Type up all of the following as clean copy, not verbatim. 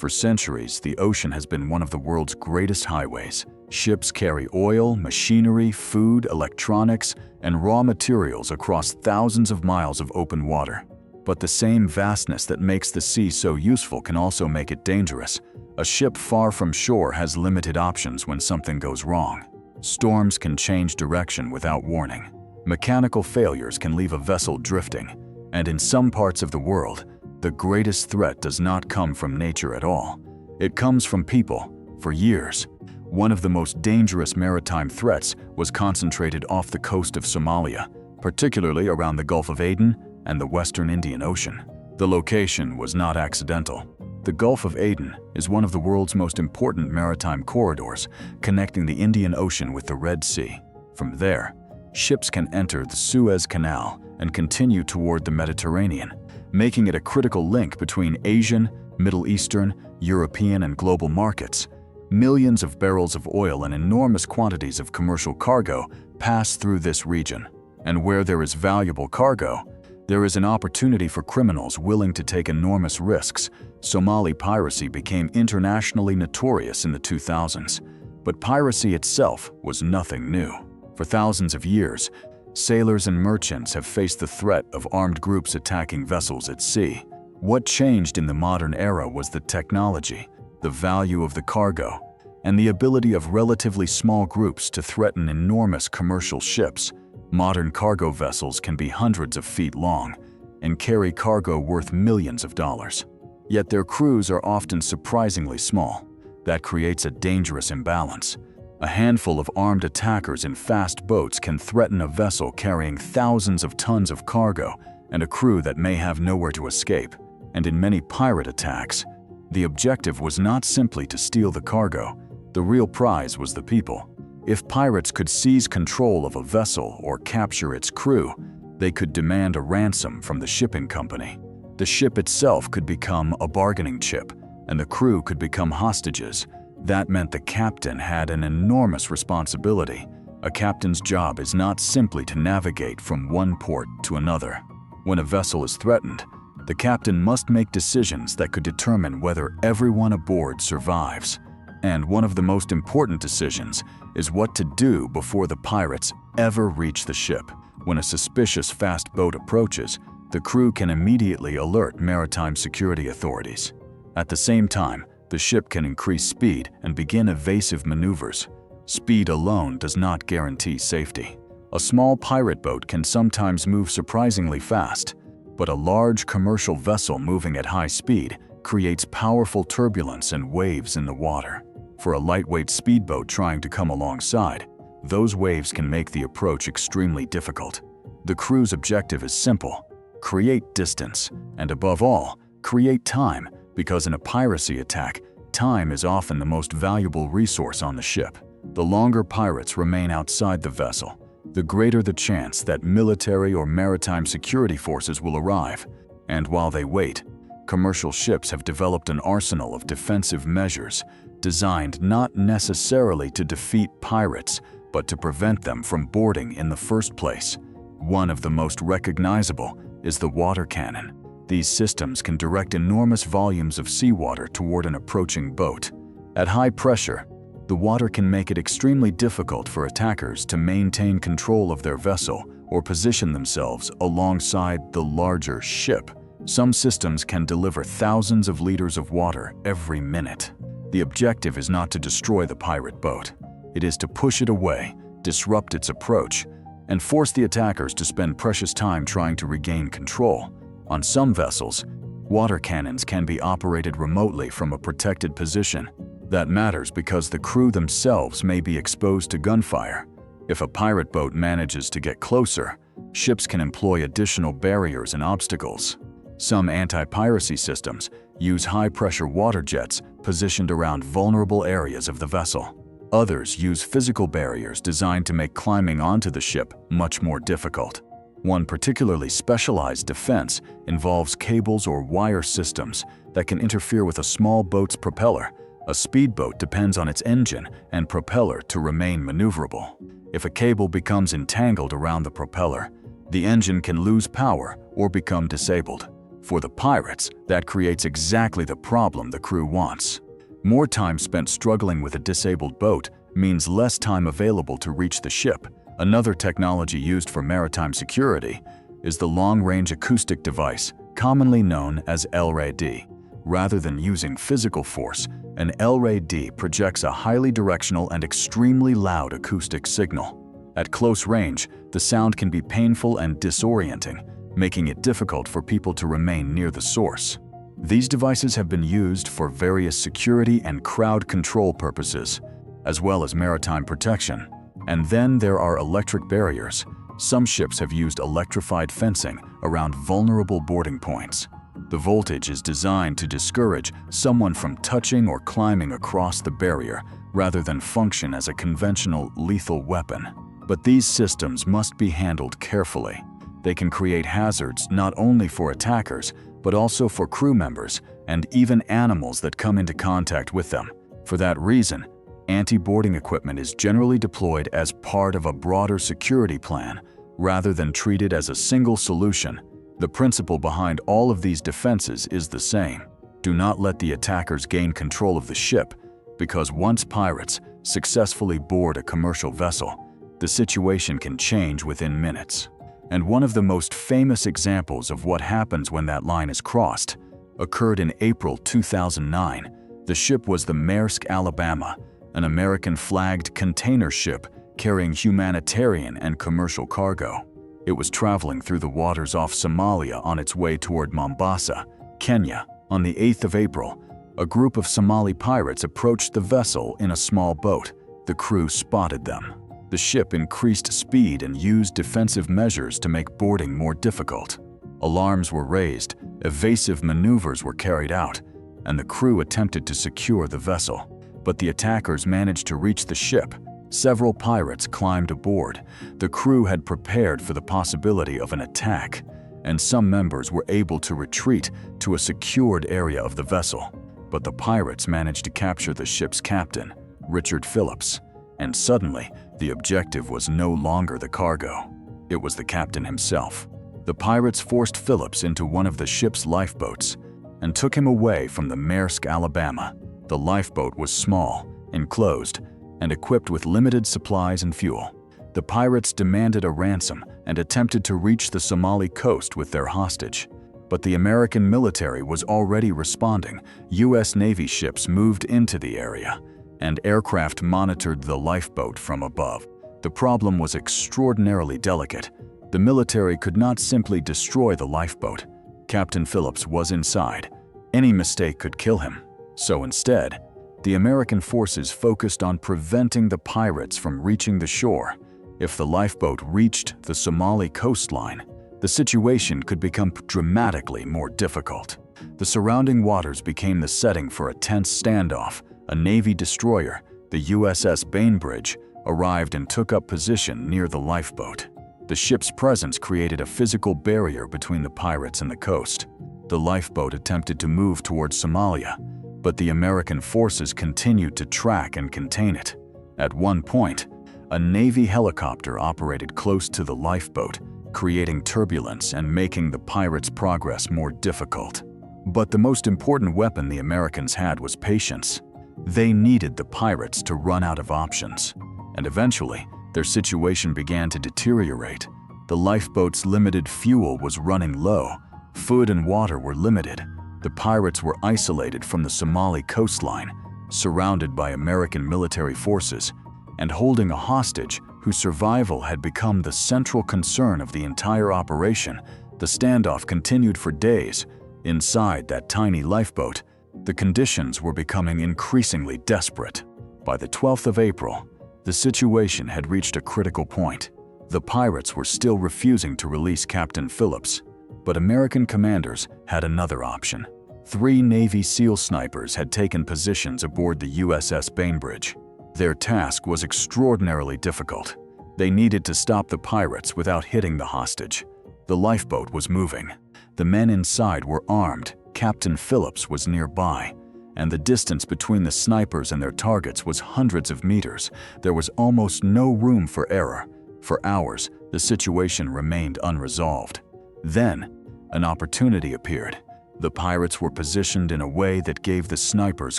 For centuries, the ocean has been one of the world's greatest highways. Ships carry oil, machinery, food, electronics, and raw materials across thousands of miles of open water. But the same vastness that makes the sea so useful can also make it dangerous. A ship far from shore has limited options when something goes wrong. Storms can change direction without warning. Mechanical failures can leave a vessel drifting. And in some parts of the world, the greatest threat does not come from nature at all. It comes from people. For years, one of the most dangerous maritime threats was concentrated off the coast of Somalia, particularly around the Gulf of Aden and the Western Indian Ocean. The location was not accidental. The Gulf of Aden is one of the world's most important maritime corridors, connecting the Indian Ocean with the Red Sea. From there, ships can enter the Suez Canal and continue toward the Mediterranean, making it a critical link between Asian, Middle Eastern, European, and global markets. Millions of barrels of oil and enormous quantities of commercial cargo pass through this region. And where there is valuable cargo, there is an opportunity for criminals willing to take enormous risks. Somali piracy became internationally notorious in the 2000s, but piracy itself was nothing new. For thousands of years, sailors and merchants have faced the threat of armed groups attacking vessels at sea. What changed in the modern era was the technology, the value of the cargo, and the ability of relatively small groups to threaten enormous commercial ships. Modern cargo vessels can be hundreds of feet long and carry cargo worth millions of dollars. Yet their crews are often surprisingly small. That creates a dangerous imbalance. A handful of armed attackers in fast boats can threaten a vessel carrying thousands of tons of cargo and a crew that may have nowhere to escape. And in many pirate attacks, the objective was not simply to steal the cargo. The real prize was the people. If pirates could seize control of a vessel or capture its crew, they could demand a ransom from the shipping company. The ship itself could become a bargaining chip, and the crew could become hostages. That meant the captain had an enormous responsibility. A captain's job is not simply to navigate from one port to another. When a vessel is threatened, the captain must make decisions that could determine whether everyone aboard survives. And one of the most important decisions is what to do before the pirates ever reach the ship. When a suspicious fast boat approaches, the crew can immediately alert maritime security authorities. At the same time, the ship can increase speed and begin evasive maneuvers. Speed alone does not guarantee safety. A small pirate boat can sometimes move surprisingly fast, but a large commercial vessel moving at high speed creates powerful turbulence and waves in the water. For a lightweight speedboat trying to come alongside, those waves can make the approach extremely difficult. The crew's objective is simple: create distance, and above all, create time, because in a piracy attack, time is often the most valuable resource on the ship. The longer pirates remain outside the vessel, the greater the chance that military or maritime security forces will arrive. And while they wait, commercial ships have developed an arsenal of defensive measures designed not necessarily to defeat pirates, but to prevent them from boarding in the first place. One of the most recognizable is the water cannon. These systems can direct enormous volumes of seawater toward an approaching boat. At high pressure, the water can make it extremely difficult for attackers to maintain control of their vessel or position themselves alongside the larger ship. Some systems can deliver thousands of liters of water every minute. The objective is not to destroy the pirate boat. It is to push it away, disrupt its approach, and force the attackers to spend precious time trying to regain control. On some vessels, water cannons can be operated remotely from a protected position. That matters because the crew themselves may be exposed to gunfire. If a pirate boat manages to get closer, ships can employ additional barriers and obstacles. Some anti-piracy systems use high-pressure water jets positioned around vulnerable areas of the vessel. Others use physical barriers designed to make climbing onto the ship much more difficult. One particularly specialized defense involves cables or wire systems that can interfere with a small boat's propeller. A speedboat depends on its engine and propeller to remain maneuverable. If a cable becomes entangled around the propeller, the engine can lose power or become disabled. For the pirates, that creates exactly the problem the crew wants. More time spent struggling with a disabled boat means less time available to reach the ship. Another technology used for maritime security is the long-range acoustic device, commonly known as LRAD. Rather than using physical force, an LRAD projects a highly directional and extremely loud acoustic signal. At close range, the sound can be painful and disorienting, making it difficult for people to remain near the source. These devices have been used for various security and crowd control purposes, as well as maritime protection. And then there are electric barriers. Some ships have used electrified fencing around vulnerable boarding points. The voltage is designed to discourage someone from touching or climbing across the barrier rather than function as a conventional lethal weapon. But these systems must be handled carefully. They can create hazards not only for attackers, but also for crew members and even animals that come into contact with them. For that reason, anti-boarding equipment is generally deployed as part of a broader security plan rather than treated as a single solution. The principle behind all of these defenses is the same. Do not let the attackers gain control of the ship, because once pirates successfully board a commercial vessel, the situation can change within minutes. And one of the most famous examples of what happens when that line is crossed occurred in April 2009. The ship was the Maersk Alabama, an American-flagged container ship carrying humanitarian and commercial cargo. It was traveling through the waters off Somalia on its way toward Mombasa, Kenya. On the 8th of April, a group of Somali pirates approached the vessel in a small boat. The crew spotted them. The ship increased speed and used defensive measures to make boarding more difficult. Alarms were raised, evasive maneuvers were carried out, and the crew attempted to secure the vessel. But the attackers managed to reach the ship. Several pirates climbed aboard. The crew had prepared for the possibility of an attack, and some members were able to retreat to a secured area of the vessel. But the pirates managed to capture the ship's captain, Richard Phillips, and suddenly, the objective was no longer the cargo. It was the captain himself. The pirates forced Phillips into one of the ship's lifeboats and took him away from the Maersk Alabama. The lifeboat was small, enclosed, and equipped with limited supplies and fuel. The pirates demanded a ransom and attempted to reach the Somali coast with their hostage. But the American military was already responding. U.S. Navy ships moved into the area, and aircraft monitored the lifeboat from above. The problem was extraordinarily delicate. The military could not simply destroy the lifeboat. Captain Phillips was inside. Any mistake could kill him. So instead, the American forces focused on preventing the pirates from reaching the shore. If the lifeboat reached the Somali coastline, the situation could become dramatically more difficult. The surrounding waters became the setting for a tense standoff. A Navy destroyer, the USS Bainbridge, arrived and took up position near the lifeboat. The ship's presence created a physical barrier between the pirates and the coast. The lifeboat attempted to move towards Somalia, but the American forces continued to track and contain it. At one point, a Navy helicopter operated close to the lifeboat, creating turbulence and making the pirates' progress more difficult. But the most important weapon the Americans had was patience. They needed the pirates to run out of options, and eventually, their situation began to deteriorate. The lifeboat's limited fuel was running low, food and water were limited. The pirates were isolated from the Somali coastline, surrounded by American military forces, and holding a hostage whose survival had become the central concern of the entire operation. The standoff continued for days. Inside that tiny lifeboat, the conditions were becoming increasingly desperate. By the 12th of April, the situation had reached a critical point. The pirates were still refusing to release Captain Phillips, but American commanders had another option. 3 Navy SEAL snipers had taken positions aboard the USS Bainbridge. Their task was extraordinarily difficult. They needed to stop the pirates without hitting the hostage. The lifeboat was moving. The men inside were armed. Captain Phillips was nearby, and the distance between the snipers and their targets was hundreds of meters. There was almost no room for error. For hours, the situation remained unresolved. Then, an opportunity appeared. The pirates were positioned in a way that gave the snipers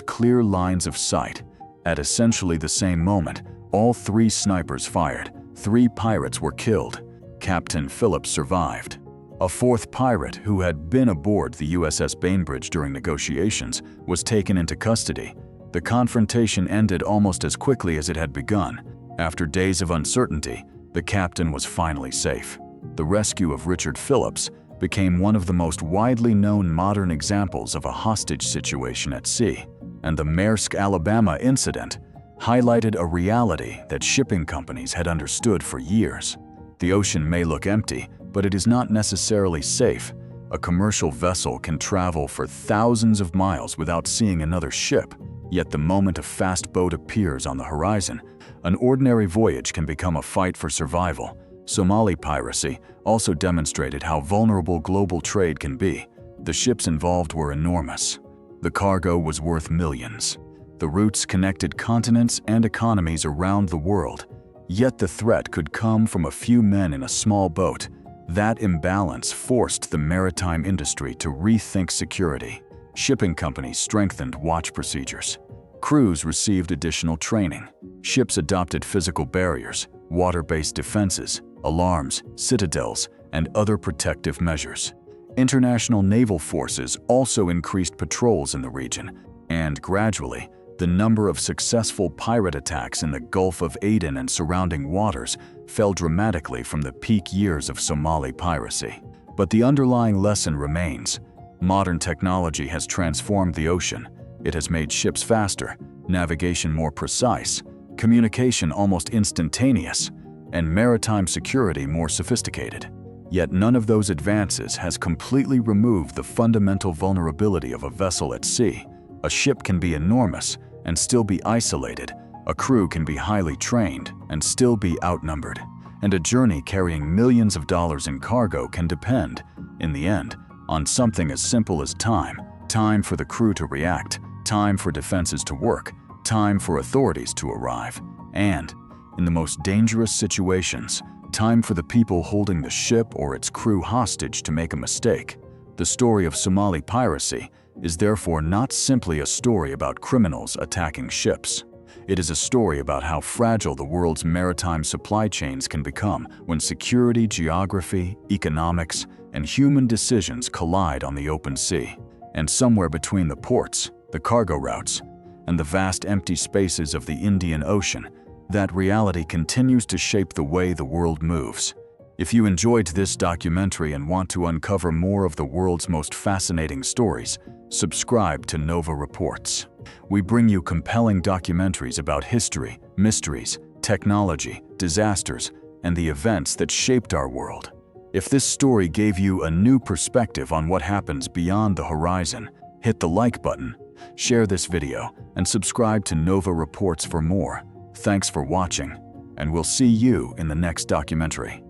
clear lines of sight. At essentially the same moment, all 3 snipers fired. 3 pirates were killed. Captain Phillips survived. A 4th pirate, who had been aboard the USS Bainbridge during negotiations, was taken into custody. The confrontation ended almost as quickly as it had begun. After days of uncertainty, the captain was finally safe. The rescue of Richard Phillips became one of the most widely known modern examples of a hostage situation at sea, and the Maersk Alabama incident highlighted a reality that shipping companies had understood for years. The ocean may look empty, but it is not necessarily safe. A commercial vessel can travel for thousands of miles without seeing another ship, yet the moment a fast boat appears on the horizon, an ordinary voyage can become a fight for survival. Somali piracy also demonstrated how vulnerable global trade can be. The ships involved were enormous. The cargo was worth millions. The routes connected continents and economies around the world. Yet the threat could come from a few men in a small boat. That imbalance forced the maritime industry to rethink security. Shipping companies strengthened watch procedures. Crews received additional training. Ships adopted physical barriers, water-based defenses, alarms, citadels, and other protective measures. International naval forces also increased patrols in the region, and gradually, the number of successful pirate attacks in the Gulf of Aden and surrounding waters fell dramatically from the peak years of Somali piracy. But the underlying lesson remains. Modern technology has transformed the ocean. It has made ships faster, navigation more precise, communication almost instantaneous, and maritime security more sophisticated. Yet none of those advances has completely removed the fundamental vulnerability of a vessel at sea. A ship can be enormous and still be isolated. A crew can be highly trained and still be outnumbered. And a journey carrying millions of dollars in cargo can depend, in the end, on something as simple as time. Time for the crew to react, time for defenses to work, time for authorities to arrive, and, in the most dangerous situations, time for the people holding the ship or its crew hostage to make a mistake. The story of Somali piracy is therefore not simply a story about criminals attacking ships. It is a story about how fragile the world's maritime supply chains can become when security, geography, economics, and human decisions collide on the open sea. And somewhere between the ports, the cargo routes, and the vast empty spaces of the Indian Ocean, that reality continues to shape the way the world moves. If you enjoyed this documentary and want to uncover more of the world's most fascinating stories, subscribe to Nova Reports. We bring you compelling documentaries about history, mysteries, technology, disasters, and the events that shaped our world. If this story gave you a new perspective on what happens beyond the horizon, hit the like button, share this video, and subscribe to Nova Reports for more. Thanks for watching, and we'll see you in the next documentary.